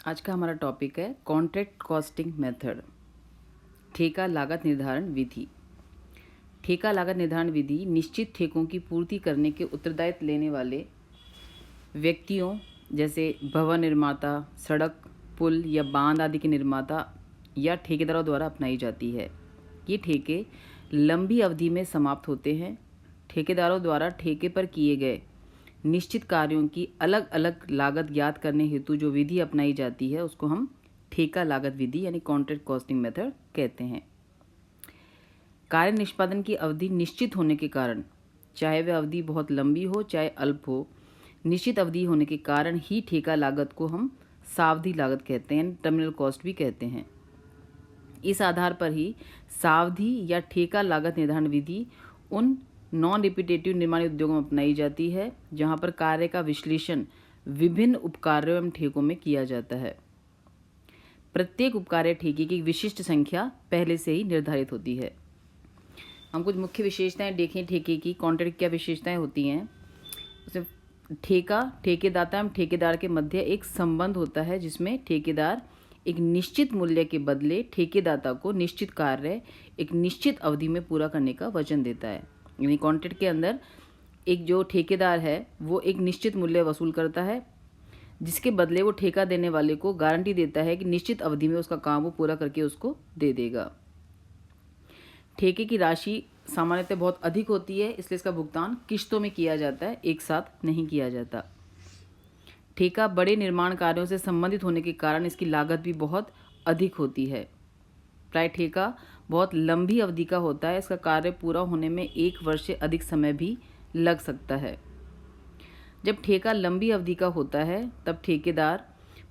आज का हमारा टॉपिक है कॉन्ट्रैक्ट कॉस्टिंग मेथड, ठेका लागत निर्धारण विधि। ठेका लागत निर्धारण विधि निश्चित ठेकों की पूर्ति करने के उत्तरदायित्व लेने वाले व्यक्तियों जैसे भवन निर्माता, सड़क, पुल या बांध आदि के निर्माता या ठेकेदारों द्वारा अपनाई जाती है। ये ठेके लंबी अवधि में समाप्त होते हैं। ठेकेदारों द्वारा ठेके पर किए गए निश्चित कार्यों की अलग अलग लागत ज्ञात करने हेतु जो विधि अपनाई जाती है उसको हम ठेका लागत विधि यानी कॉन्ट्रैक्ट कॉस्टिंग मेथड कहते हैं। कार्य निष्पादन की अवधि निश्चित होने के कारण, चाहे वह अवधि बहुत लंबी हो चाहे अल्प हो, निश्चित अवधि होने के कारण ही ठेका लागत को हम सावधि लागत कहते हैं, टर्मिनल कॉस्ट भी कहते हैं। इस आधार पर ही सावधि या ठेका लागत निर्धारण विधि उन नॉन रिपीटेटिव निर्माण उद्योगों में अपनाई जाती है जहां पर कार्य का विश्लेषण विभिन्न उपकार्यों एवं ठेकों में किया जाता है। प्रत्येक उपकार्य ठेके की विशिष्ट संख्या पहले से ही निर्धारित होती है। हम कुछ मुख्य विशेषताएं देखें ठेके की। कॉन्ट्रैक्ट क्या विशेषताएं होती हैं? उसे ठेका, ठेकेदाता एवं ठेकेदार के मध्य एक संबंध होता है जिसमें ठेकेदार एक निश्चित मूल्य के बदले ठेकेदाता को निश्चित कार्य एक निश्चित अवधि में पूरा करने का वचन देता है। यानी कॉन्ट्रैक्ट के अंदर एक जो ठेकेदार है वो एक निश्चित मूल्य वसूल करता है जिसके बदले वो ठेका देने वाले को गारंटी देता है कि निश्चित अवधि में उसका काम वो पूरा करके उसको दे देगा। ठेके की राशि सामान्यतः बहुत अधिक होती है, इसलिए इसका भुगतान किश्तों में किया जाता है, एक साथ नहीं किया जाता। ठेका बड़े निर्माण कार्यों से संबंधित होने के कारण इसकी लागत भी बहुत अधिक होती है। प्राय ठेका बहुत लंबी अवधि का होता है, इसका कार्य पूरा होने में 1 वर्ष से अधिक समय भी लग सकता है। जब ठेका लंबी अवधि का होता है तब ठेकेदार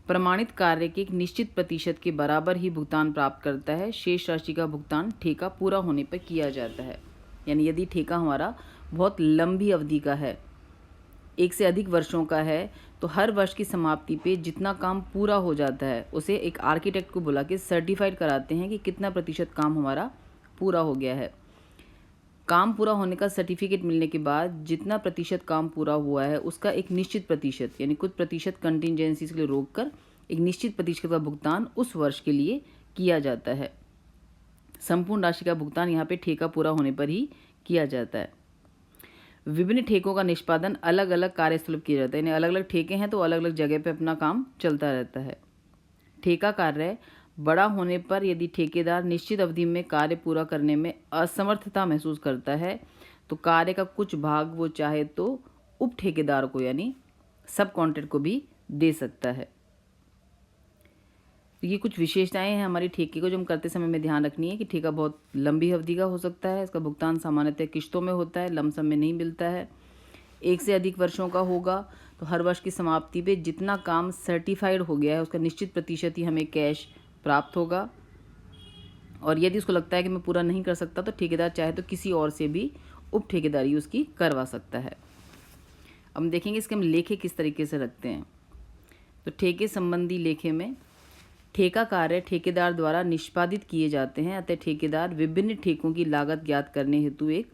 प्रमाणित कार्य के एक निश्चित प्रतिशत के बराबर ही भुगतान प्राप्त करता है। शेष राशि का भुगतान ठेका पूरा होने पर किया जाता है। यानी यदि ठेका हमारा बहुत लंबी अवधि का है, 1 से अधिक वर्षों का है, तो हर वर्ष की समाप्ति पे जितना काम पूरा हो जाता है उसे एक आर्किटेक्ट को बुला के सर्टिफाइड कराते हैं कि कितना प्रतिशत काम हमारा पूरा हो गया है। काम पूरा होने का सर्टिफिकेट मिलने के बाद जितना प्रतिशत काम पूरा हुआ है उसका एक निश्चित प्रतिशत यानी कुछ प्रतिशत कंटिजेंसीज के लिए रोक कर एक निश्चित प्रतिशत का भुगतान उस वर्ष के लिए किया जाता है। संपूर्ण राशि का भुगतान यहाँ पे ठेका पूरा होने पर ही किया जाता है। विभिन्न ठेकों का निष्पादन अलग अलग कार्यस्थल पर किया जाता है। यानी अलग अलग ठेके हैं तो अलग अलग जगह पे अपना काम चलता रहता है। ठेका कार्य बड़ा होने पर यदि ठेकेदार निश्चित अवधि में कार्य पूरा करने में असमर्थता महसूस करता है तो कार्य का कुछ भाग वो चाहे तो उप ठेकेदार को यानी सब कॉन्ट्रैक्ट को भी दे सकता है। तो ये कुछ विशेषताएं हैं हमारी ठेके को जो हम करते समय में ध्यान रखनी है कि ठेका बहुत लंबी अवधि का हो सकता है, इसका भुगतान सामान्यतः किश्तों में होता है, लमसम में नहीं मिलता है। 1 से अधिक वर्षों का होगा तो हर वर्ष की समाप्ति पे जितना काम सर्टिफाइड हो गया है उसका निश्चित प्रतिशत ही हमें कैश प्राप्त होगा। और यदि उसको लगता है कि मैं पूरा नहीं कर सकता तो ठेकेदार चाहे तो किसी और से भी उप ठेकेदारी उसकी करवा सकता है। अब हम देखेंगे इसके हम लेखे किस तरीके से रखते हैं। तो ठेके संबंधी लेखे में ठेका कार्य ठेकेदार द्वारा निष्पादित किए जाते हैं, अतः ठेकेदार विभिन्न ठेकों की लागत ज्ञात करने हेतु एक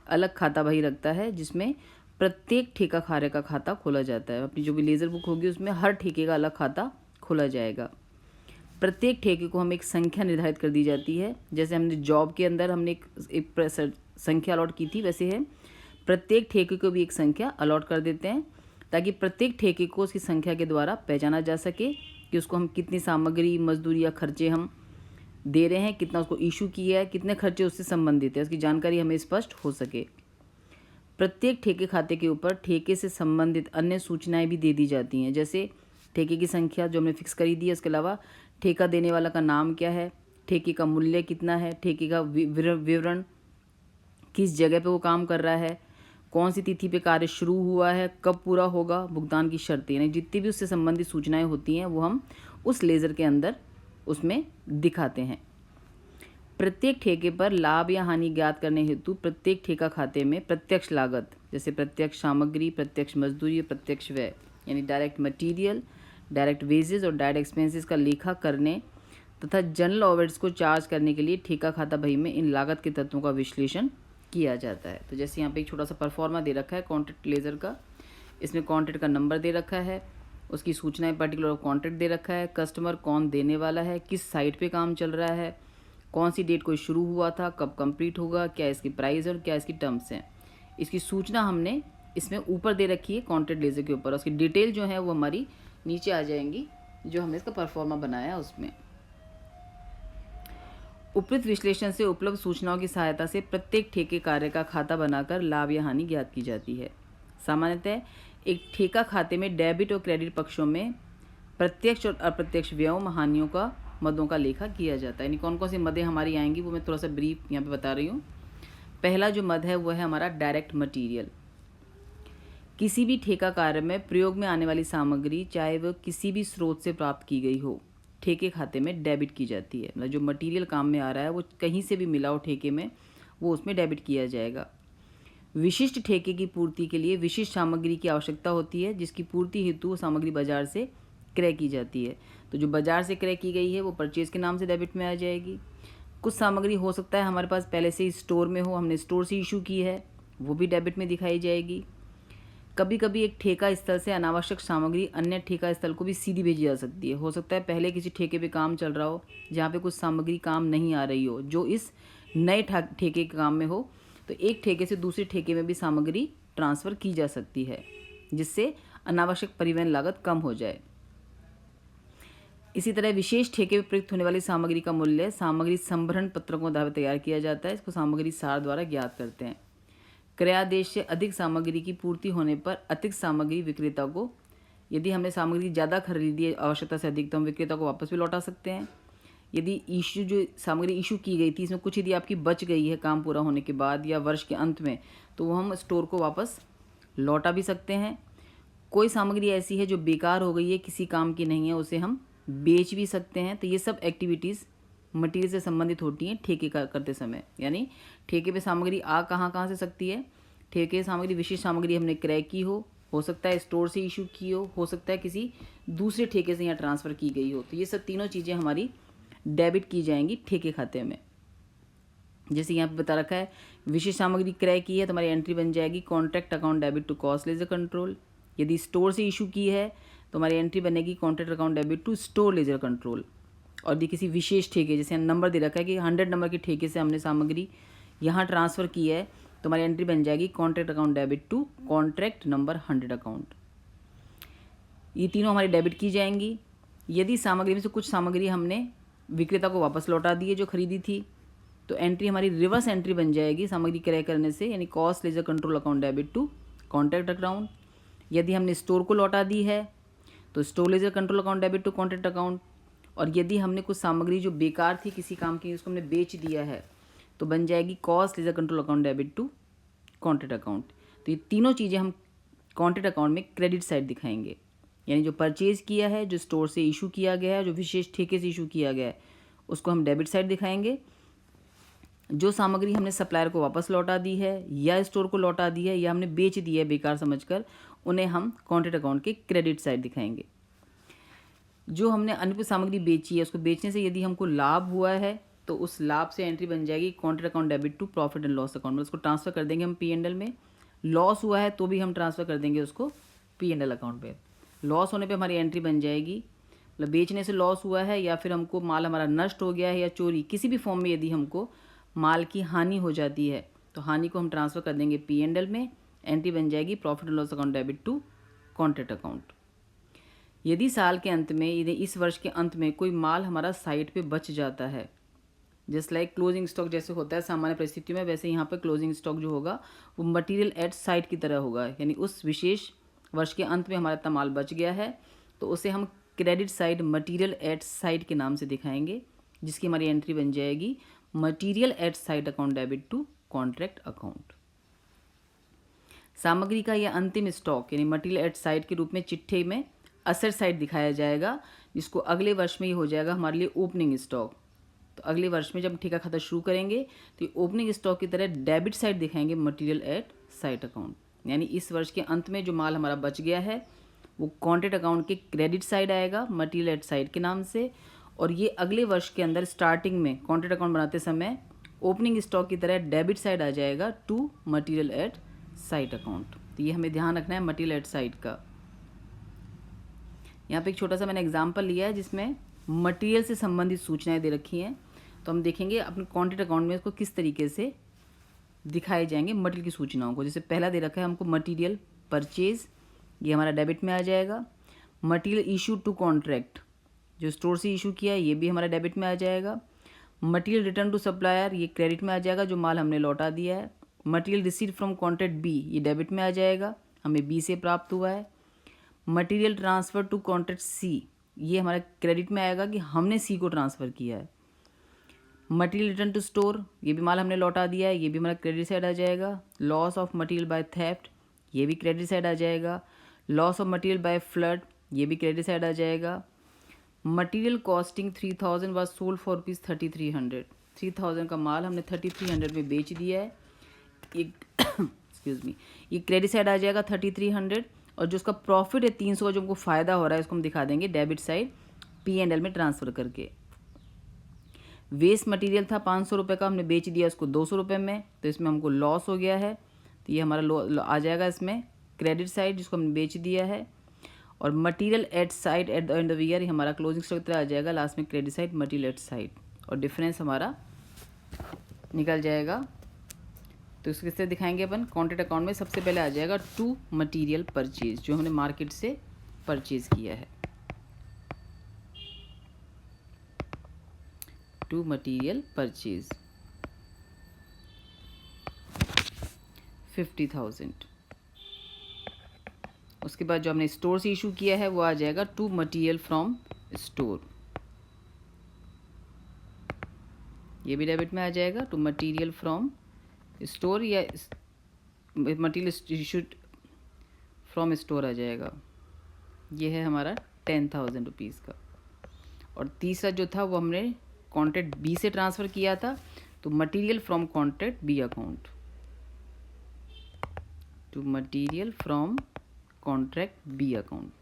अलग खाता बही रखता है जिसमें प्रत्येक ठेका कार्य का खाता खोला जाता है। अपनी जो भी लेजर बुक होगी उसमें हर ठेके का अलग खाता खोला जाएगा। प्रत्येक ठेके को हमें एक संख्या निर्धारित कर दी जाती है। जैसे हमने जॉब के अंदर हमने एक संख्या अलॉट की थी, वैसे है प्रत्येक ठेके को भी एक संख्या अलॉट कर देते हैं ताकि प्रत्येक ठेके को उसकी संख्या के द्वारा पहचाना जा सके कि उसको हम कितनी सामग्री, मजदूरी या खर्चे हम दे रहे हैं, कितना उसको इशू किया है, कितने खर्चे उससे संबंधित है, उसकी जानकारी हमें स्पष्ट हो सके। प्रत्येक ठेके खाते के ऊपर ठेके से संबंधित अन्य सूचनाएं भी दे दी जाती हैं, जैसे ठेके की संख्या जो हमने फिक्स करी दी है, इसके अलावा ठेका देने वाला का नाम क्या है, ठेके का मूल्य कितना है, ठेके का विवरण, किस जगह पे वो काम कर रहा है, कौन सी तिथि पे कार्य शुरू हुआ है, कब पूरा होगा, भुगतान की शर्तें, यानी जितनी भी उससे संबंधित सूचनाएं होती हैं वो हम उस लेज़र के अंदर उसमें दिखाते हैं। प्रत्येक ठेके पर लाभ या हानि ज्ञात करने हेतु प्रत्येक ठेका खाते में प्रत्यक्ष लागत जैसे प्रत्यक्ष सामग्री, प्रत्यक्ष मजदूरी, प्रत्यक्ष व्यय यानी डायरेक्ट मटेरियल, डायरेक्ट वेजेस और डायरेक्ट एक्सपेंसेस का लेखा करने तथा जनरल ओवरहेड्स को चार्ज करने के लिए ठेका खाता बही में इन लागत के तत्वों का विश्लेषण किया जाता है। तो जैसे यहाँ पे एक छोटा सा परफॉर्मा दे रखा है कॉन्ट्रैक्ट लेजर का, इसमें कॉन्ट्रैक्ट का नंबर दे रखा है, उसकी सूचनाएं पर्टिकुलर ऑफ कॉन्ट्रैक्ट दे रखा है, कस्टमर कौन देने वाला है, किस साइट पे काम चल रहा है, कौन सी डेट को शुरू हुआ था, कब कंप्लीट होगा, क्या इसकी प्राइस है और क्या इसकी टर्म्स हैं। इसकी सूचना हमने इसमें ऊपर दे रखी है कॉन्ट्रैक्ट लेजर के ऊपर। उसकी डिटेल जो है वो हमारी नीचे आ जाएंगी, जो हमने इसका परफॉर्मा बनाया है उसमें। उपयुक्त विश्लेषण से उपलब्ध सूचनाओं की सहायता से प्रत्येक ठेके कार्य का खाता बनाकर लाभ या हानि ज्ञात की जाती है। सामान्यतः एक ठेका खाते में डेबिट और क्रेडिट पक्षों में प्रत्यक्ष और अप्रत्यक्ष व्ययों हानियों का मदों का लेखा किया जाता है। यानी कौन कौन सी मदें हमारी आएंगी वो मैं थोड़ा सा ब्रीफ यहाँ पे बता रही हूँ। पहला जो मद है वो है हमारा डायरेक्ट मटीरियल। किसी भी ठेका कार्य में प्रयोग में आने वाली सामग्री चाहे वह किसी भी स्रोत से प्राप्त की गई हो, ठेके खाते में डेबिट की जाती है। मतलब जो मटेरियल काम में आ रहा है वो कहीं से भी मिला हो ठेके में, वो उसमें डेबिट किया जाएगा। विशिष्ट ठेके की पूर्ति के लिए विशिष्ट सामग्री की आवश्यकता होती है, जिसकी पूर्ति हेतु सामग्री बाजार से क्रय की जाती है। तो जो बाजार से क्रय की गई है वो परचेज के नाम से डेबिट में आ जाएगी। कुछ सामग्री हो सकता है हमारे पास पहले से ही स्टोर में हो, हमने स्टोर से इशू की है, वो भी डेबिट में दिखाई जाएगी। कभी कभी एक ठेका स्थल से अनावश्यक सामग्री अन्य ठेका स्थल को भी सीधी भेजी जा सकती है। हो सकता है पहले किसी ठेके पे काम चल रहा हो जहाँ पे कुछ सामग्री काम नहीं आ रही हो, जो इस नए ठेके के काम में हो, तो एक ठेके से दूसरे ठेके में भी सामग्री ट्रांसफ़र की जा सकती है, जिससे अनावश्यक परिवहन लागत कम हो जाए। इसी तरह विशेष ठेके में प्रयुक्त होने वाली सामग्री का मूल्य सामग्री संभरण पत्रकों के आधार पर तैयार किया जाता है। इसको सामग्री सार द्वारा ज्ञात करते हैं। क्रयादेश से अधिक सामग्री की पूर्ति होने पर अतिरिक्त सामग्री विक्रेता को, यदि हमने सामग्री ज़्यादा खरीदी है आवश्यकता से अधिक, तो हम विक्रेता को वापस भी लौटा सकते हैं। यदि इशू जो सामग्री इशू की गई थी इसमें कुछ यदि आपकी बच गई है काम पूरा होने के बाद या वर्ष के अंत में, तो वो हम स्टोर को वापस लौटा भी सकते हैं। कोई सामग्री ऐसी है जो बेकार हो गई है, किसी काम की नहीं है, उसे हम बेच भी सकते हैं। तो ये सब एक्टिविटीज़ मटीरियल से संबंधित होती हैं ठेके का करते समय। यानी ठेके पे सामग्री आ कहाँ से सकती है, ठेके सामग्री विशिष्ट सामग्री हमने क्रय की हो सकता है स्टोर से इशू की हो सकता है किसी दूसरे ठेके से यहाँ ट्रांसफ़र की गई हो। तो ये सब तीनों चीज़ें हमारी डेबिट की जाएंगी ठेके खाते में। जैसे यहाँ पे बता रखा है विशिष्ट सामग्री क्रय की है तो हमारी एंट्री बन जाएगी contract account debit to cost ledger control. यदि स्टोर से इशू की है तो हमारी एंट्री बनेगी contract account debit to store ledger control. और भी किसी विशेष ठेके, जैसे नंबर दे रखा है कि 100 नंबर के ठेके से हमने सामग्री यहाँ ट्रांसफ़र की है तो हमारी एंट्री बन जाएगी contract account debit to contract number 100 account. ये तीनों हमारी डेबिट की जाएंगी। यदि सामग्री में से कुछ सामग्री हमने विक्रेता को वापस लौटा दी है जो खरीदी थी, तो एंट्री हमारी रिवर्स एंट्री बन जाएगी सामग्री क्रय करने से, यानी cost ledger control account debit to contract account. यदि हमने स्टोर को लौटा दी है तो store ledger control account debit to contract account. और यदि हमने कुछ सामग्री जो बेकार थी किसी काम की उसको हमने बेच दिया है तो बन जाएगी cost ledger control account debit to contract account. तो ये तीनों चीज़ें हम कॉन्ट्रैक्ट अकाउंट में क्रेडिट साइड दिखाएंगे। यानी जो परचेज़ किया है, जो स्टोर से इशू किया गया है, जो विशेष ठेके से इशू किया गया है, उसको हम डेबिट साइड दिखाएंगे। जो सामग्री हमने सप्लायर को वापस लौटा दी है या स्टोर को लौटा दी है या हमने बेच दी है बेकार समझकर, उन्हें हम कॉन्ट्रैक्ट अकाउंट के क्रेडिट साइड दिखाएंगे। जो हमने अन्य सामग्री बेची है उसको बेचने से यदि हमको लाभ हुआ है तो उस लाभ से एंट्री बन जाएगी contract account debit to profit and loss account में। उसको ट्रांसफ़र कर देंगे हम P&L में। लॉस हुआ है तो भी हम ट्रांसफ़र कर देंगे उसको P&L अकाउंट पे। लॉस होने पे हमारी एंट्री बन जाएगी, मतलब बेचने से लॉस हुआ है या फिर हमको माल हमारा नष्ट हो गया है या चोरी किसी भी फॉर्म में यदि हमको माल की हानि हो जाती है तो हानि को हम ट्रांसफ़र कर देंगे P&L में। एंट्री बन जाएगी profit and loss account debit to contract account. यदि साल के अंत में, यदि इस वर्ष के अंत में कोई माल हमारा साइट पे बच जाता है, जस्ट लाइक क्लोजिंग स्टॉक जैसे होता है सामान्य परिस्थितियों में, वैसे यहाँ पर क्लोजिंग स्टॉक जो होगा वो मटेरियल एट साइट की तरह होगा। यानी उस विशेष वर्ष के अंत में हमारा इतना माल बच गया है तो उसे हम credit side material at site के नाम से दिखाएंगे, जिसकी हमारी एंट्री बन जाएगी material at site account debit to contract account. सामग्री का यह अंतिम स्टॉक यानी मटेरियल एट साइट के रूप में चिट्ठे में असेट साइड दिखाया जाएगा, जिसको अगले वर्ष में ही हो जाएगा हमारे लिए ओपनिंग स्टॉक। तो अगले वर्ष में जब ठेका खाता शुरू करेंगे तो ओपनिंग स्टॉक की तरह डेबिट साइड दिखाएंगे मटेरियल एट साइट अकाउंट। यानी इस वर्ष के अंत में जो माल हमारा बच गया है वो कॉन्ट्रैक्ट अकाउंट के क्रेडिट साइड आएगा मटेरियल एट साइट के नाम से, और ये अगले वर्ष के अंदर स्टार्टिंग में कॉन्ट्रैक्ट अकाउंट बनाते समय ओपनिंग स्टॉक की तरह डेबिट साइड आ जाएगा to material at site account. तो ये हमें ध्यान रखना है मटेरियल एट साइट का। यहाँ पे एक छोटा सा मैंने एग्जांपल लिया है जिसमें मटेरियल से संबंधित सूचनाएं दे रखी हैं। तो हम देखेंगे अपने कॉन्टेंट अकाउंट में इसको किस तरीके से दिखाए जाएंगे मटेरियल की सूचनाओं को। जैसे पहला दे रखा है हमको मटेरियल परचेज, ये हमारा डेबिट में आ जाएगा। मटेरियल इशू टू कॉन्ट्रैक्ट, जो स्टोर से इशू किया है ये भी हमारा डेबिट में आ जाएगा। मटेरियल रिटर्न टू सप्लायर, ये क्रेडिट में आ जाएगा, जो माल हमने लौटा दिया है। Material receive from contract B, ये डेबिट में आ जाएगा, हमें बी से प्राप्त हुआ है। Material transfer to contract C, ये हमारा क्रेडिट में आएगा कि हमने सी को ट्रांसफ़र किया है। मटेरियल रिटर्न टू स्टोर, ये भी माल हमने लौटा दिया है, ये भी हमारा क्रेडिट साइड आ जाएगा। Loss of material by theft, ये भी क्रेडिट साइड आ जाएगा। Loss of material by flood, ये भी क्रेडिट साइड आ जाएगा। Material costing 3000 was sold for rupees 3300, 3000 का माल हमने 3300 में बेच दिया है, ये एक्सक्यूज़ मी, ये क्रेडिट साइड आ जाएगा 3300। और जो उसका प्रॉफिट है 300 का, जो हमको फ़ायदा हो रहा है, इसको हम दिखा देंगे डेबिट साइड P&L में ट्रांसफ़र करके। वेस्ट मटेरियल था 500 रुपये का, हमने बेच दिया उसको 200 रुपये में, तो इसमें हमको लॉस हो गया है, तो ये हमारा आ जाएगा इसमें क्रेडिट साइड, जिसको हमने बेच दिया है। और material at side at the end of year, हमारा क्लोजिंग स्टॉक आ जाएगा लास्ट में credit side material eight side, और डिफरेंस हमारा निकल जाएगा। तो इसको किससे दिखाएंगे अपन, कॉन्ट्रैक्ट अकाउंट में सबसे पहले आ जाएगा टू मटेरियल परचेज, जो हमने मार्केट से परचेज किया है। To material purchase 50,000। उसके बाद जो हमने स्टोर से इशू किया है वो आ जाएगा टू मटेरियल फ्रॉम स्टोर, ये भी डेबिट में आ जाएगा। टू मटेरियल फ्रॉम स्टोर या मटेरियल इशूड फ्रॉम स्टोर आ जाएगा, ये है हमारा 10,000 रुपीज़ का। और तीसरा जो था वो हमने कॉन्ट्रैक्ट बी से ट्रांसफ़र किया था, तो material from contract B account, to material from contract B account.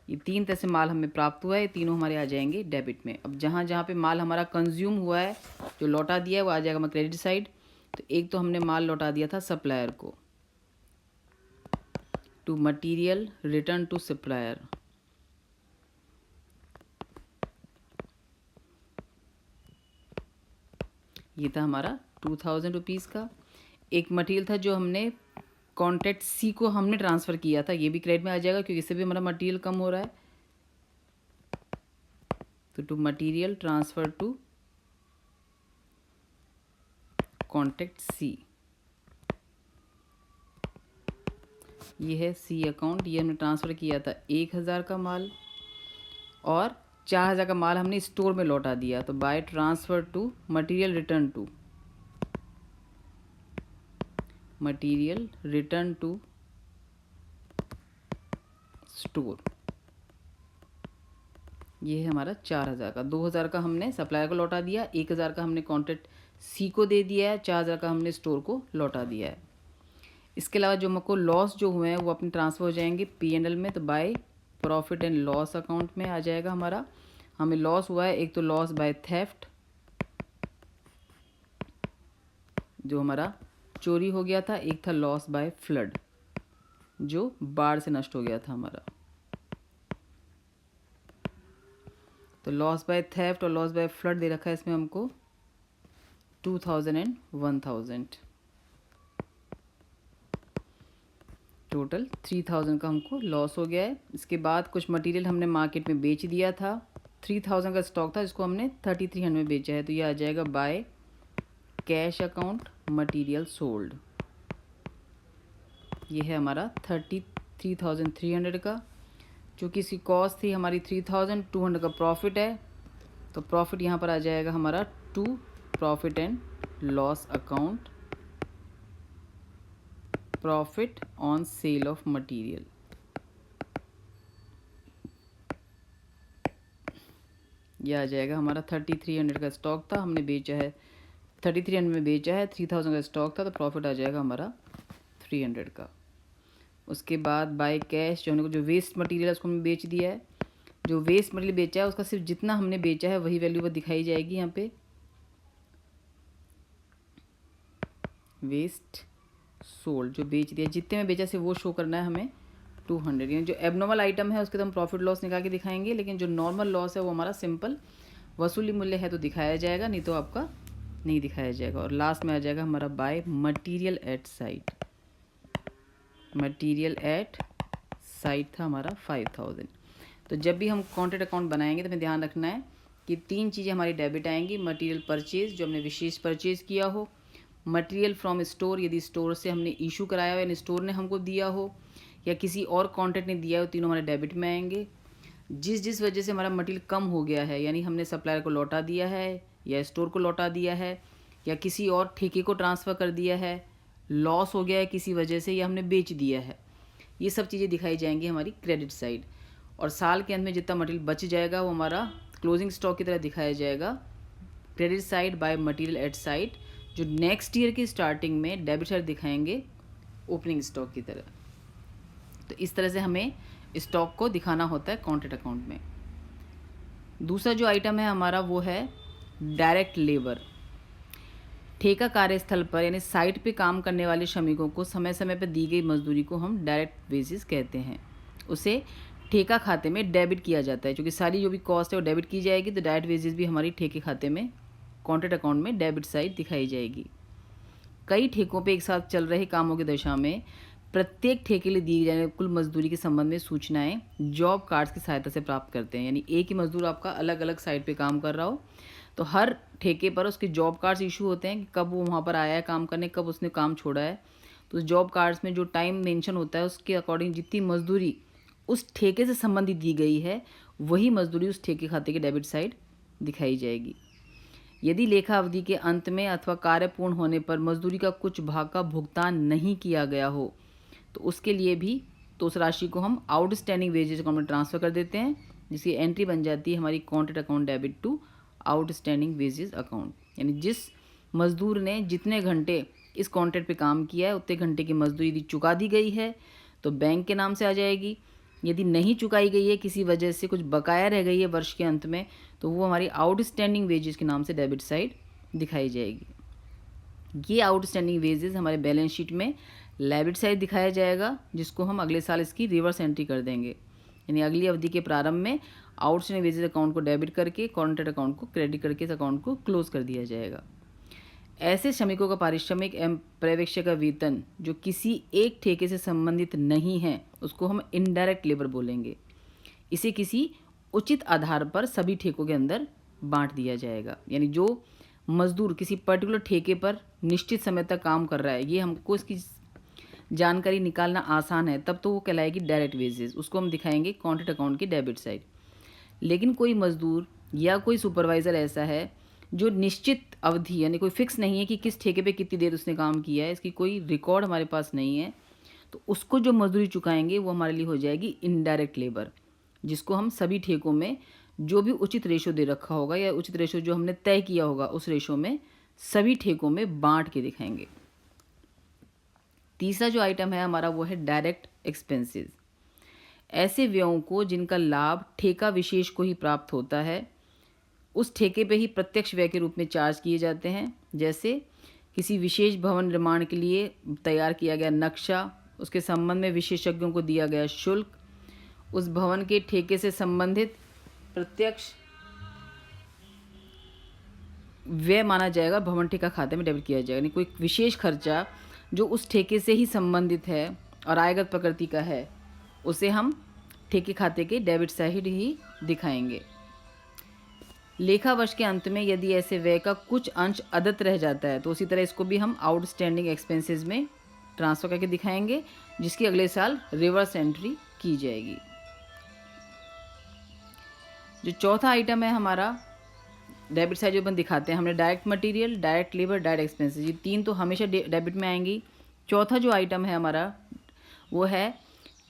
ये तीन तरह से माल हमें प्राप्त हुआ है, ये तीनों हमारे आ जाएंगे डेबिट में। अब जहाँ जहाँ पे माल हमारा कंज्यूम हुआ है, जो लौटा दिया है, वो आ जाएगा हमारा क्रेडिट साइड। तो एक तो हमने माल लौटा दिया था सप्लायर को, to material return to supplier, ये था हमारा 2000 रुपीज़ का। एक मटेरियल था जो हमने कॉन्ट्रैक्ट सी को हमने ट्रांसफ़र किया था, ये भी क्रेडिट में आ जाएगा क्योंकि इससे भी हमारा मटेरियल कम हो रहा है। तो to material transfer to contract C, ये है सी अकाउंट, ये हमने ट्रांसफ़र किया था 1000 का माल, और 4000 का माल हमने स्टोर में लौटा दिया। तो by transfer to material return to, material return to store, ये है हमारा 4000 का। 2000 का हमने सप्लायर को लौटा दिया, 1000 का हमने कॉन्ट्रैक्ट सी को दे दिया है, 4000 का हमने स्टोर को लौटा दिया है। इसके अलावा जो हमको लॉस जो हुए हैं वो अपने ट्रांसफ़र हो जाएंगे P&L में, तो by profit and loss account में आ जाएगा हमारा। हमें लॉस हुआ है, एक तो लॉस बाय थेफ्ट, जो हमारा चोरी हो गया था, एक था लॉस बाय फ्लड, जो बाढ़ से नष्ट हो गया था हमारा। तो लॉस बाय थेफ्ट और लॉस बाय फ्लड दे रखा है इसमें हमको 2000 एंड 1000, टोटल 3000 का हमको लॉस हो गया है। इसके बाद कुछ मटेरियल हमने मार्केट में बेच दिया था, 3000 का स्टॉक था जिसको हमने 3300 में बेचा है, तो ये आ जाएगा by cash account material sold, ये है हमारा 33,300 का। चूँकि इसकी कॉस्ट थी हमारी 3,200 का प्रॉफिट है, तो प्रॉफिट यहाँ पर आ जाएगा हमारा to profit and loss account, profit on sale of material, यह आ जाएगा हमारा 3300 का स्टॉक था, हमने बेचा है 3300 में बेचा है, 3000 का स्टॉक था, तो प्रॉफिट आ जाएगा हमारा 300 का। उसके बाद बाय कैश जो हमने जो वेस्ट मटेरियल है उसको हमने बेच दिया है, जो वेस्ट मटेरियल बेचा है उसका सिर्फ जितना हमने बेचा है वही वैल्यू पर दिखाई जाएगी यहाँ पे। वेस्ट सोल्ड, जो बेच दिया, जितने में बेचा से वो शो करना है हमें 200। यानी जो एबनॉर्मल आइटम है उसके तो हम प्रॉफिट लॉस निकाल के दिखाएंगे, लेकिन जो नॉर्मल लॉस है वो हमारा सिंपल वसूली मूल्य है तो दिखाया जाएगा, नहीं तो आपका नहीं दिखाया जाएगा। और लास्ट में आ जाएगा हमारा by material at site. Material at site था हमारा 5000। तो जब भी हम कॉन्ट्रैक्ट अकाउंट बनाएंगे तो हमें ध्यान रखना है कि 3 चीज़ें हमारी डेबिट आएंगी। मटेरियल परचेज, जो हमने विशेष परचेज किया हो, मटेरियल फ्रॉम स्टोर, यदि स्टोर से हमने इशू कराया हो यानी स्टोर ने हमको दिया हो, या किसी और कॉन्ट्रैक्ट ने दिया हो, तीनों हमारे डेबिट में आएंगे। जिस वजह से हमारा मटेरियल कम हो गया है, यानी हमने सप्लायर को लौटा दिया है या स्टोर को लौटा दिया है या किसी और ठेके को ट्रांसफ़र कर दिया है, लॉस हो गया है किसी वजह से, या हमने बेच दिया है, ये सब चीज़ें दिखाई जाएंगी हमारी क्रेडिट साइड। और साल के अंत में जितना मटेरियल बच जाएगा वो हमारा क्लोजिंग स्टॉक की तरह दिखाया जाएगा, credit side by material at site, जो नेक्स्ट ईयर की स्टार्टिंग में डेबिट साइड दिखाएंगे ओपनिंग स्टॉक की तरह। तो इस तरह से हमें स्टॉक को दिखाना होता है कॉन्ट्रैक्ट अकाउंट में। दूसरा जो आइटम है हमारा वो है डायरेक्ट लेबर। ठेका कार्यस्थल पर यानी साइट पे काम करने वाले श्रमिकों को समय समय पर दी गई मजदूरी को हम डायरेक्ट वेजेस कहते हैं। उसे ठेका खाते में डेबिट किया जाता है, क्योंकि सारी जो भी कॉस्ट है वो डेबिट की जाएगी, तो डायरेक्ट वेजेस भी हमारी ठेके खाते में कॉन्ट्रैक्ट अकाउंट में डेबिट साइड दिखाई जाएगी। कई ठेकों पे एक साथ चल रहे कामों की दशा में प्रत्येक ठेके लिए दी जाने कुल मजदूरी के संबंध में सूचनाएं जॉब कार्ड्स की सहायता से प्राप्त करते हैं। यानी एक ही मजदूर आपका अलग अलग साइट पे काम कर रहा हो तो हर ठेके पर उसके जॉब कार्ड्स इशू होते हैं कि कब वो वहाँ पर आया है काम करने, कब उसने काम छोड़ा है। तो उस जॉब कार्ड्स में जो टाइम मेंशन होता है उसके अकॉर्डिंग जितनी मजदूरी उस ठेके से संबंधित दी गई है वही मजदूरी उस ठेके खाते की डेबिट साइड दिखाई जाएगी। यदि लेखा अवधि के अंत में अथवा कार्य पूर्ण होने पर मजदूरी का कुछ भाग का भुगतान नहीं किया गया हो तो उसके लिए भी तो उस राशि को हम आउटस्टैंडिंग वेजेज अकाउंट में ट्रांसफ़र कर देते हैं, जिसकी एंट्री बन जाती है हमारी contract account debit to outstanding wages account. यानी जिस मजदूर ने जितने घंटे इस कॉन्ट्रैक्ट पे काम किया है उतने घंटे की मजदूरी यदि चुका दी गई है तो बैंक के नाम से आ जाएगी। यदि नहीं चुकाई गई है, किसी वजह से कुछ बकाया रह गई है वर्ष के अंत में, तो वो हमारी आउटस्टैंडिंग वेजेस के नाम से डेबिट साइड दिखाई जाएगी। ये आउटस्टैंडिंग वेजेस हमारे बैलेंस शीट में लायबिलिटी साइड दिखाया जाएगा, जिसको हम अगले साल इसकी रिवर्स एंट्री कर देंगे। यानी अगली अवधि के प्रारंभ में आउटस्टैंडिंग वेजेस अकाउंट को डेबिट करके कॉन्ट्रैक्ट अकाउंट को क्रेडिट करके इस अकाउंट को क्लोज कर दिया जाएगा। ऐसे श्रमिकों का पारिश्रमिक एवं पर्यवेक्षक का वेतन जो किसी एक ठेके से संबंधित नहीं है उसको हम इनडायरेक्ट लेबर बोलेंगे। इसे किसी उचित आधार पर सभी ठेकों के अंदर बांट दिया जाएगा। यानी जो मजदूर किसी पर्टिकुलर ठेके पर निश्चित समय तक काम कर रहा है, ये हमको इसकी जानकारी निकालना आसान है, तब तो वो कहलाएगी डायरेक्ट वेजेस, उसको हम दिखाएंगे कॉन्ट्रैक्ट अकाउंट की डेबिट साइड। लेकिन कोई मजदूर या कोई सुपरवाइज़र ऐसा है जो निश्चित अवधि यानी कोई फिक्स नहीं है कि किस ठेके पे कितनी देर उसने काम किया है, इसकी कोई रिकॉर्ड हमारे पास नहीं है, तो उसको जो मजदूरी चुकाएंगे वो हमारे लिए हो जाएगी इनडायरेक्ट लेबर, जिसको हम सभी ठेकों में जो भी उचित रेशो दे रखा होगा या उचित रेशो जो हमने तय किया होगा उस रेशो में सभी ठेकों में बांट के दिखाएंगे। तीसरा जो आइटम है हमारा वो है डायरेक्ट एक्सपेंसेस। ऐसे व्ययों को जिनका लाभ ठेका विशेष को ही प्राप्त होता है उस ठेके पे ही प्रत्यक्ष व्यय के रूप में चार्ज किए जाते हैं। जैसे किसी विशेष भवन निर्माण के लिए तैयार किया गया नक्शा, उसके संबंध में विशेषज्ञों को दिया गया शुल्क, उस भवन के ठेके से संबंधित प्रत्यक्ष व्यय माना जाएगा, भवन ठेका खाते में डेबिट किया जाएगा। यानी कोई विशेष खर्चा जो उस ठेके से ही संबंधित है और आयगत प्रकृति का है उसे हम ठेके खाते के डेबिट साइड ही दिखाएंगे। लेखा वर्ष के अंत में यदि ऐसे व्यय का कुछ अंश अदत्त रह जाता है तो उसी तरह इसको भी हम आउटस्टैंडिंग एक्सपेंसेस में ट्रांसफ़र करके दिखाएंगे, जिसकी अगले साल रिवर्स एंट्री की जाएगी। जो चौथा आइटम है हमारा डेबिट साइड जो अपन दिखाते हैं, हमने direct material, direct labour, direct expenses, ये तीन तो हमेशा डेबिट में आएंगी। चौथा जो आइटम है हमारा वो है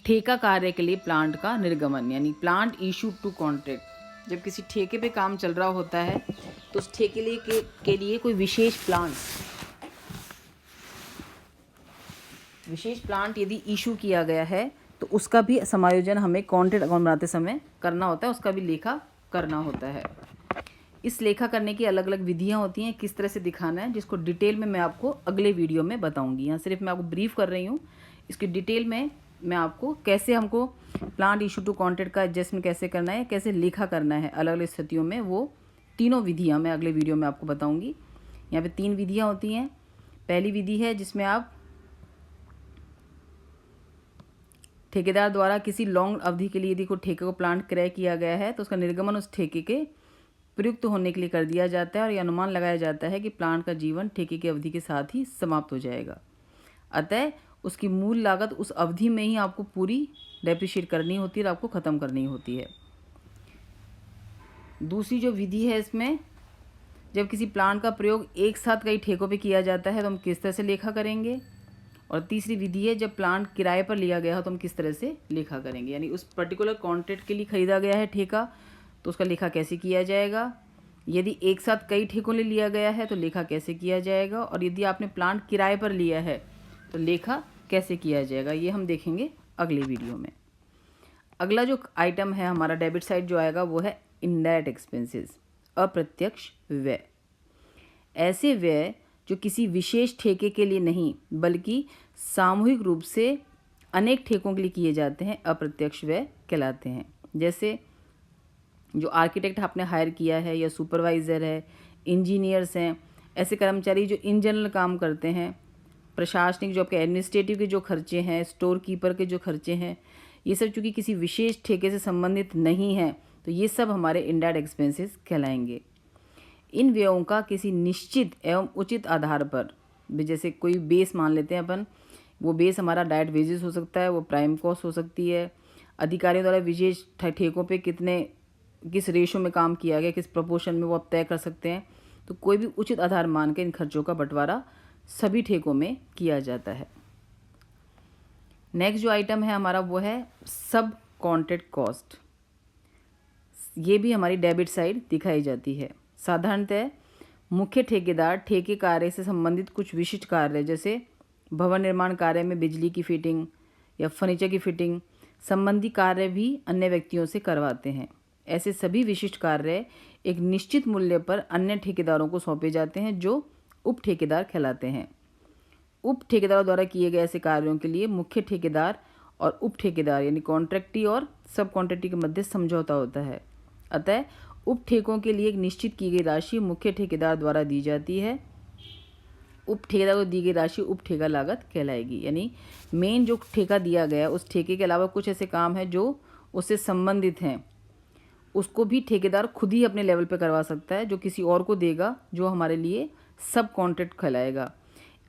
ठेका कार्य के लिए प्लांट का निर्गमन, यानी प्लांट इशू टू कॉन्ट्रैक्ट। जब किसी ठेके पे काम चल रहा होता है तो उस ठेके के लिए कोई विशेष प्लांट यदि इशू किया गया है तो उसका भी समायोजन हमें कॉन्ट्रैक्ट अकाउंट बनाते समय करना होता है, उसका भी लेखा करना होता है। इस लेखा करने की अलग अलग विधियाँ होती हैं, किस तरह से दिखाना है, जिसको डिटेल में मैं आपको अगले वीडियो में बताऊंगी। यहाँ सिर्फ मैं आपको ब्रीफ कर रही हूँ, इसकी डिटेल में मैं आपको कैसे हमको प्लांट इशू टू कॉन्ट्रैक्ट का एडजस्टमेंट कैसे करना है, कैसे लेखा करना है अलग अलग स्थितियों में, वो तीनों विधियाँ मैं अगले वीडियो में आपको बताऊँगी। यहाँ पर 3 विधियाँ होती हैं। पहली विधि है जिसमें आप ठेकेदार द्वारा किसी लॉन्ग अवधि के लिए यदि कोई ठेके को प्लांट क्रय किया गया है तो उसका निर्गमन उस ठेके के प्रयुक्त होने के लिए कर दिया जाता है और यह अनुमान लगाया जाता है कि प्लांट का जीवन ठेके की अवधि के साथ ही समाप्त हो जाएगा। अतः उसकी मूल लागत उस अवधि में ही आपको पूरी डेप्रिशिएट करनी होती है और आपको ख़त्म करनी होती है। दूसरी जो विधि है, इसमें जब किसी प्लांट का प्रयोग एक साथ कई ठेकों पे किया जाता है तो हम किस तरह से लेखा करेंगे। और तीसरी विधि है जब प्लांट किराए पर लिया गया हो तो हम किस तरह से लेखा करेंगे। यानी उस पर्टिकुलर कॉन्ट्रैक्ट के लिए ख़रीदा गया है ठेका तो उसका लेखा कैसे किया जाएगा। यदि एक साथ कई ठेकों ले लिया गया है तो लेखा कैसे किया जाएगा। और यदि आपने प्लांट किराए पर लिया है तो लेखा कैसे किया जाएगा, ये हम देखेंगे अगले वीडियो में। अगला जो आइटम है हमारा डेबिट साइड जो आएगा वो है इनडायरेक्ट एक्सपेंसेस, अप्रत्यक्ष व्यय। ऐसे व्यय जो किसी विशेष ठेके के लिए नहीं बल्कि सामूहिक रूप से अनेक ठेकों के लिए किए जाते हैं, अप्रत्यक्ष व्यय कहलाते हैं। जैसे जो आर्किटेक्ट आपने हायर किया है या सुपरवाइज़र है, इंजीनियर्स हैं, ऐसे कर्मचारी जो इन जनरल काम करते हैं, प्रशासनिक जो आपके एडमिनिस्ट्रेटिव के जो खर्चे हैं, स्टोर कीपर के जो खर्चे हैं, ये सब चूँकि किसी विशेष ठेके से संबंधित नहीं हैं तो ये सब हमारे इनडायरेक्ट एक्सपेंसेस कहलाएंगे। इन व्ययों का किसी निश्चित एवं उचित आधार पर, जैसे कोई बेस मान लेते हैं अपन, वो बेस हमारा डायरेक्ट वेजेस हो सकता है, वो प्राइम कॉस्ट हो सकती है, अधिकारियों द्वारा विशेष ठेकों पे किस रेशो में काम किया गया, किस प्रपोर्शन में, वो आप तय कर सकते हैं। तो कोई भी उचित आधार मान के इन खर्चों का बंटवारा सभी ठेकों में किया जाता है। नेक्स्ट जो आइटम है हमारा वो है सब कॉन्ट्रैक्ट कॉस्ट। ये भी हमारी डेबिट साइड दिखाई जाती है। साधारणतः मुख्य ठेकेदार ठेके कार्य से संबंधित कुछ विशिष्ट कार्य जैसे भवन निर्माण कार्य में बिजली की फिटिंग या फर्नीचर की फिटिंग संबंधी कार्य भी अन्य व्यक्तियों से करवाते हैं। ऐसे सभी विशिष्ट कार्य एक निश्चित मूल्य पर अन्य ठेकेदारों को सौंपे जाते हैं जो उप ठेकेदार कहलाते हैं। उप ठेकेदारों द्वारा किए गए ऐसे कार्यों के लिए मुख्य ठेकेदार और उप ठेकेदार यानी कॉन्ट्रैक्टी और सब कॉन्ट्रैक्टी के मध्य समझौता होता है। अतः उप ठेकों के लिए एक निश्चित की गई राशि मुख्य ठेकेदार द्वारा दी जाती है। उप ठेकेदार को दी गई राशि उप ठेका लागत कहलाएगी। यानी मेन जो ठेका दिया गया उस ठेके के अलावा कुछ ऐसे काम हैं जो उससे संबंधित हैं, उसको भी ठेकेदार खुद ही अपने लेवल पे करवा सकता है, जो किसी और को देगा जो हमारे लिए सब कॉन्ट्रैक्ट कहलाएगा।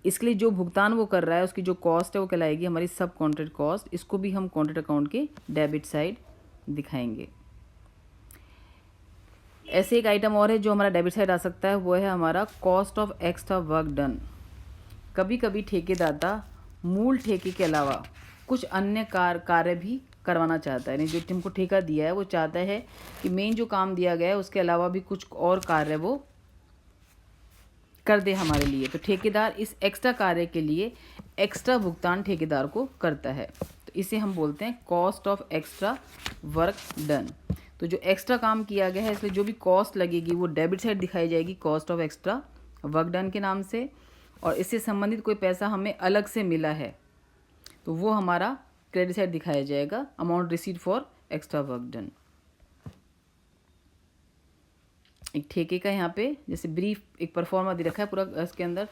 इसके लिए जो भुगतान वो कर रहा है उसकी जो कॉस्ट है वो कहलाएगी हमारी सब कॉन्ट्रैक्ट कॉस्ट। इसको भी हम कॉन्ट्रैक्ट अकाउंट के डेबिट साइड दिखाएंगे। ऐसे एक आइटम और है जो हमारा डेबिट साइड आ सकता है, वो है हमारा cost of extra work done. कभी कभी ठेकेदाता मूल ठेके के अलावा कुछ अन्य कार्य भी करवाना चाहता है। यानी जो तुमको ठेका दिया है वो चाहता है कि मेन जो काम दिया गया है उसके अलावा भी कुछ और कार्य वो कर दे हमारे लिए। तो ठेकेदार इस एक्स्ट्रा कार्य के लिए एक्स्ट्रा भुगतान ठेकेदार को करता है, तो इसे हम बोलते हैं cost of extra work done. तो जो एक्स्ट्रा काम किया गया है इसलिए जो भी कॉस्ट लगेगी वो डेबिट साइड दिखाई जाएगी cost of extra work done के नाम से। और इससे संबंधित कोई पैसा हमें अलग से मिला है तो वो हमारा क्रेडिट साइड दिखाया जाएगा amount received for extra work done. एक ठेके का यहाँ पे जैसे ब्रीफ एक परफॉर्मा दे रखा है पूरा, इसके अंदर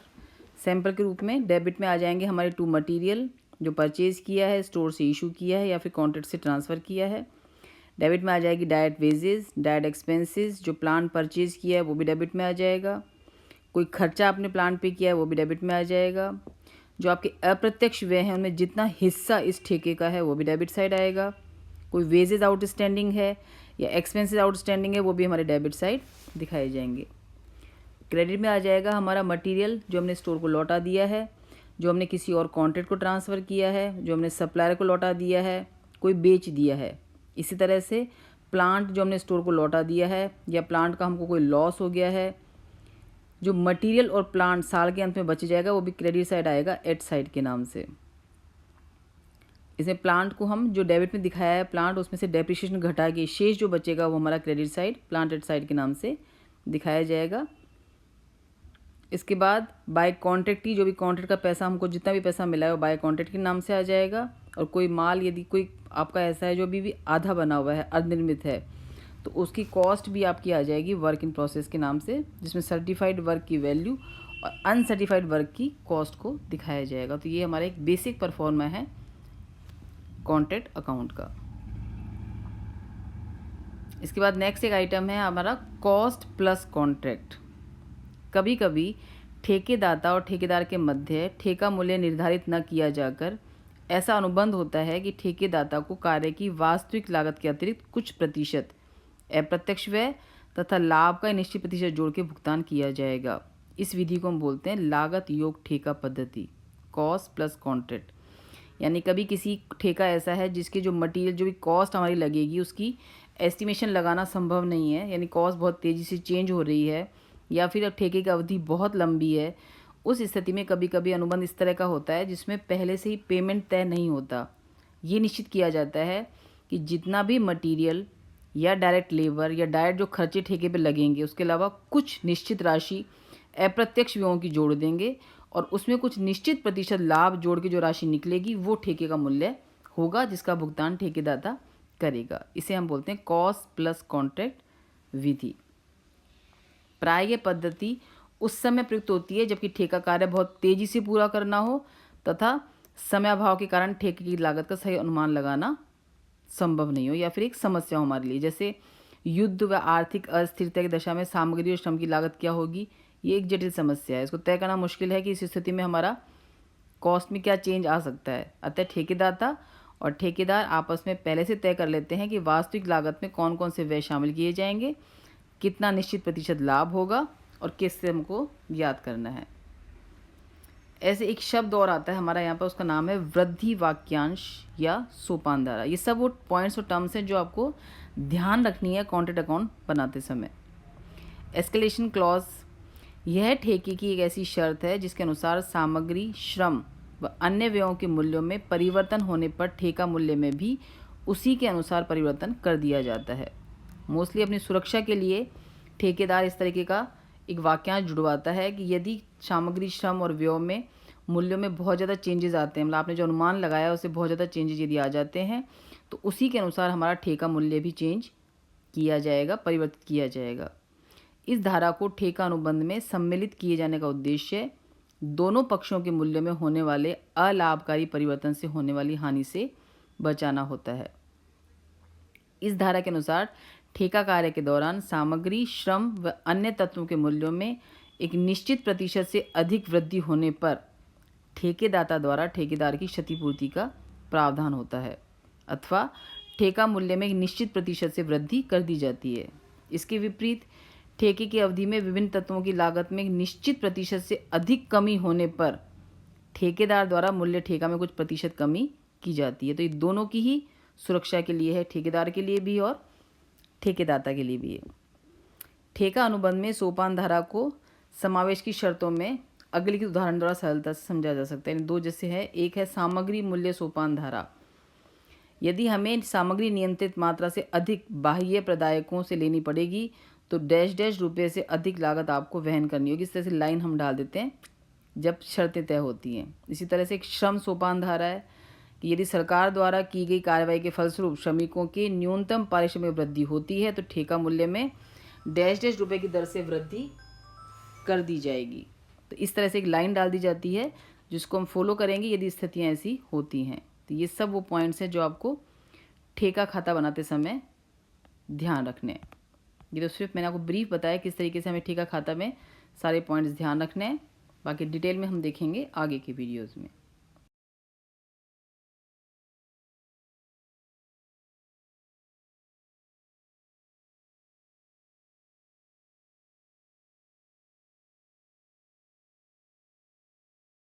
सैंपल के रूप में डेबिट में आ जाएंगे हमारे टू मटेरियल जो परचेज किया है, स्टोर से इशू किया है या फिर कॉन्ट्रैक्ट से ट्रांसफ़र किया है। डेबिट में आ जाएगी डायरेक्ट वेजेस, डायरेक्ट एक्सपेंसेस, जो प्लांट परचेज किया है वो भी डेबिट में आ जाएगा। कोई खर्चा आपने प्लांट पे किया है वो भी डेबिट में आ जाएगा। जो आपके अप्रत्यक्ष व्यय हैं उनमें जितना हिस्सा इस ठेके का है वो भी डेबिट साइड आएगा। कोई वेजेस आउटस्टैंडिंग है या एक्सपेंसेस आउटस्टैंडिंग है वो भी हमारे डेबिट साइड दिखाए जाएंगे। क्रेडिट में आ जाएगा हमारा मटेरियल जो हमने स्टोर को लौटा दिया है, जो हमने किसी और कॉन्ट्रैक्ट को ट्रांसफ़र किया है, जो हमने सप्लायर को लौटा दिया है, कोई बेच दिया है। इसी तरह से प्लांट जो हमने स्टोर को लौटा दिया है या प्लांट का हमको कोई लॉस हो गया है, जो मटेरियल और प्लांट साल के अंत में बच जाएगा वो भी क्रेडिट साइड आएगा एट साइड के नाम से। इसमें प्लांट को हम जो डेबिट में दिखाया है प्लांट उसमें से डेप्रिसिएशन घटा के शेष जो बचेगा वो हमारा credit side plant at side के नाम से दिखाया जाएगा। इसके बाद बाय कॉन्ट्रैक्ट की जो भी कॉन्ट्रैक्ट का पैसा हमको जितना भी पैसा मिला है वो बाय कॉन्ट्रैक्ट के नाम से आ जाएगा। और कोई माल यदि कोई आपका ऐसा है जो भी आधा बना हुआ है, अर्धनिर्मित है, तो उसकी कॉस्ट भी आपकी आ जाएगी वर्क इन प्रोसेस के नाम से, जिसमें सर्टिफाइड वर्क की वैल्यू और अनसर्टिफाइड वर्क की कॉस्ट को दिखाया जाएगा। तो ये हमारा एक बेसिक परफॉर्मा है कॉन्ट्रैक्ट अकाउंट का। इसके बाद नेक्स्ट एक आइटम है हमारा कॉस्ट प्लस कॉन्ट्रैक्ट। कभी कभी ठेकेदाता और ठेकेदार के मध्य ठेका मूल्य निर्धारित न किया जाकर ऐसा अनुबंध होता है कि ठेकेदाता को कार्य की वास्तविक लागत के अतिरिक्त कुछ प्रतिशत अप्रत्यक्ष व्यय तथा लाभ का निश्चित प्रतिशत जोड़ के भुगतान किया जाएगा। इस विधि को हम बोलते हैं लागत योग ठेका पद्धति, कॉस्ट प्लस कॉन्ट्रैक्ट। यानी कभी किसी ठेका ऐसा है जिसके जो मटेरियल जो भी कॉस्ट हमारी लगेगी उसकी एस्टिमेशन लगाना संभव नहीं है, यानी कॉस्ट बहुत तेज़ी से चेंज हो रही है, या फिर ठेके की अवधि बहुत लंबी है। उस स्थिति में कभी कभी अनुबंध इस तरह का होता है जिसमें पहले से ही पेमेंट तय नहीं होता। ये निश्चित किया जाता है कि जितना भी मटेरियल या डायरेक्ट लेबर या डायरेक्ट जो खर्चे ठेके पे लगेंगे उसके अलावा कुछ निश्चित राशि अप्रत्यक्ष व्ययों की जोड़ देंगे और उसमें कुछ निश्चित प्रतिशत लाभ जोड़ के जो राशि निकलेगी वो ठेके का मूल्य होगा जिसका भुगतान ठेकेदाता करेगा। इसे हम बोलते हैं कॉस्ट प्लस कॉन्ट्रैक्ट विधि। प्राय ये पद्धति उस समय प्रयुक्त होती है जबकि ठेका कार्य बहुत तेज़ी से पूरा करना हो तथा समय अभाव के कारण ठेके की लागत का सही अनुमान लगाना संभव नहीं हो या फिर एक समस्या हो हमारे लिए। जैसे युद्ध व आर्थिक अस्थिरता की दशा में सामग्री और श्रम की लागत क्या होगी, ये एक जटिल समस्या है। इसको तय करना मुश्किल है कि इस स्थिति में हमारा कॉस्ट में क्या चेंज आ सकता है। अतः ठेकेदाता और ठेकेदार आपस में पहले से तय कर लेते हैं कि वास्तविक लागत में कौन कौन से व्यय शामिल किए जाएंगे, कितना निश्चित प्रतिशत लाभ होगा और किससे हमको याद करना है। ऐसे एक शब्द और आता है हमारा यहाँ पर, उसका नाम है वृद्धि वाक्यांश या सोपान धारा। ये सब वो पॉइंट्स और टर्म्स हैं जो आपको ध्यान रखनी है कॉन्ट्रैक्ट अकाउंट बनाते समय। एस्केलेशन क्लॉज, यह ठेके की एक ऐसी शर्त है जिसके अनुसार सामग्री, श्रम व अन्य व्ययों के मूल्यों में परिवर्तन होने पर ठेका मूल्य में भी उसी के अनुसार परिवर्तन कर दिया जाता है। मोस्टली अपनी सुरक्षा के लिए ठेकेदार इस तरीके का एक वाक्यांश जुड़वाता है कि यदि सामग्री, श्रम और व्यय में मूल्यों में बहुत ज़्यादा चेंजेस आते हैं, मतलब आपने जो अनुमान लगाया है उससे बहुत ज़्यादा चेंजेस यदि आ जाते हैं तो उसी के अनुसार हमारा ठेका मूल्य भी चेंज किया जाएगा, परिवर्तित किया जाएगा। इस धारा को ठेका अनुबंध में सम्मिलित किए जाने का उद्देश्य दोनों पक्षों के मूल्य में होने वाले अलाभकारी परिवर्तन से होने वाली हानि से बचाना होता है। इस धारा के अनुसार ठेका कार्य के दौरान सामग्री, श्रम व अन्य तत्वों के मूल्यों में एक निश्चित प्रतिशत से अधिक वृद्धि होने पर ठेकेदाता द्वारा ठेकेदार की क्षतिपूर्ति का प्रावधान होता है अथवा ठेका मूल्य में एक निश्चित प्रतिशत से वृद्धि कर दी जाती है। इसके विपरीत ठेके की अवधि में विभिन्न तत्वों की लागत में एक निश्चित प्रतिशत से अधिक कमी होने पर ठेकेदार द्वारा मूल्य ठेका में कुछ प्रतिशत कमी की जाती है। तो ये दोनों की ही सुरक्षा के लिए है, ठेकेदार के लिए भी और ठेकेदाता के लिए भी है। ठेका अनुबंध में सोपान धारा को समावेश की शर्तों में अगले के उदाहरण द्वारा सरलता से समझा जा सकता है। दो जैसे है, एक है सामग्री मूल्य सोपान धारा। यदि हमें सामग्री नियंत्रित मात्रा से अधिक बाह्य प्रदायकों से लेनी पड़ेगी तो डैश डैश रुपये से अधिक लागत आपको वहन करनी होगी। इस तरह से लाइन हम डाल देते हैं जब शर्तें तय होती हैं। इसी तरह से एक श्रम सोपान धारा है कि यदि सरकार द्वारा की गई कार्रवाई के फलस्वरूप श्रमिकों की न्यूनतम पारिश्रमिक वृद्धि होती है तो ठेका मूल्य में डैश डैश रुपये की दर से वृद्धि कर दी जाएगी। तो इस तरह से एक लाइन डाल दी जाती है जिसको हम फॉलो करेंगे यदि स्थितियाँ ऐसी होती हैं। तो ये सब वो पॉइंट्स हैं जो आपको ठेका खाता बनाते समय ध्यान रखने हैं। ये तो सिर्फ मैंने आपको ब्रीफ बताया किस तरीके से हमें ठेका खाता में सारे पॉइंट्स ध्यान रखने हैं। बाकी डिटेल में हम देखेंगे आगे के वीडियोज़ में।